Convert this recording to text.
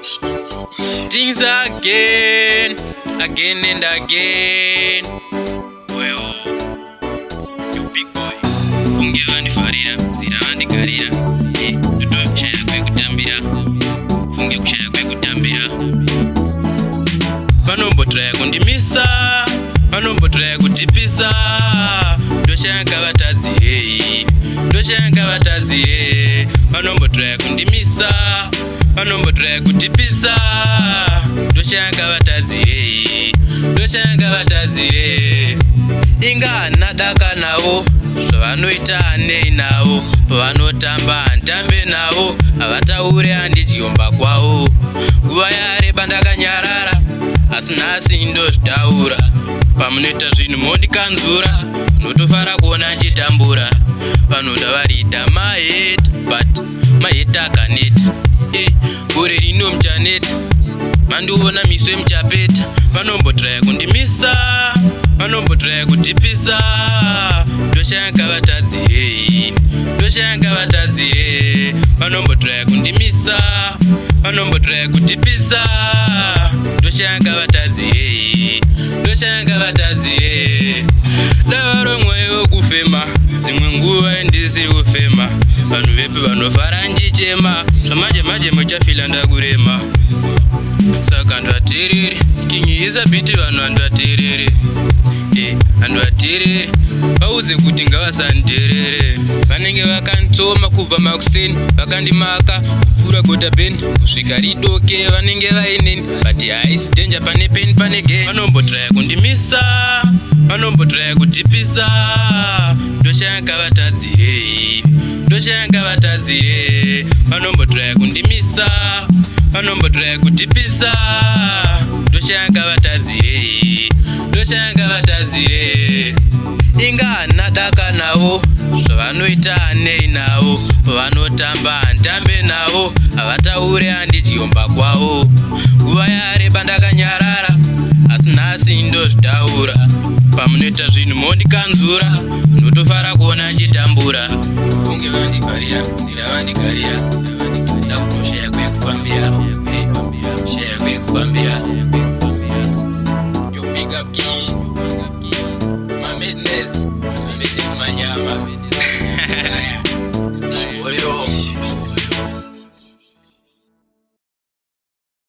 Tingz again and again. Well, you big boy. Funge vandifarira, zira vandigarira. Toto kushaya kwekutambira. Funge kushaya kwekutambira. Vanombotraya kundimisa, vanombotraya kutipisa. Ndoshaya ngavatadzire, ndoshaya ngavatadzire. Vanombotraya kundimisa, vanombotraya kutipisa. Ndoshaya ngavatadzire, ndoshaya ngavatadzire. Inga nadaka navo, zvavanoita anei navo. Pavanotamba ntambe navo, havataure handichiomba kwavo. Nguva yareba ndakanyarara, asi nhasi ndozvitaura. Pamunoita zvinhu mondikanzura, notofara kuona nchitambura. Vanoda varita maheta, but maheta akaneta. Gore rino muchaneta, mandiona miswe muchapeta. Vanombotraya kundimisa, vanombotraya kutipisa. Ndoshaya ngavatadzire, ndoshaya ngavatadzire. Vanombotraya kundimisa, vanombotraya kutipisa. Ndoshaya ngavatadzire, ndoshaya ngavatadzire. Dava mwoyo wokufema, dzimwe nguva ndisiri kufema. Vanhu vepi vanofara njichema, zvamanje manje muchafila ndakurema. Saka ndwaterere, Kingy isabhiti vanhu handwaterere. Vanhu vaterere, vaudze kuti ngavasanderere. Vanenge vakantsoma kubva makuseni, vakandimaka kupfuura gota beni kusvika ridoke. Vanenge vaineni, but haisi danger pane peni pane geni. Vanombotraya kundimisa, vanombotraya kutipisa. Ndoshaya ngavatadzire, ndoshaya ngavatadzire. Vanombotraya kundimisa, vanombotraya kutipisa. Ndoshaya ngavatadzire, ndoshaya ngavatadzire. Inga nadaka navo, zvavanoita anei navo. Pavanotamba ntambe navo, havataure handichiomba kwavo. Nguva yareba ndakanyarara, asi nhasi ndozvitaura. Pamunoita zvinhu mondikanzura, notofara kuona nchitambura. Funge vandigarira, zira vandigarira. Ndakutoshaya kwekufambira, shaya kwekufambira. You big up Kingy, my madness.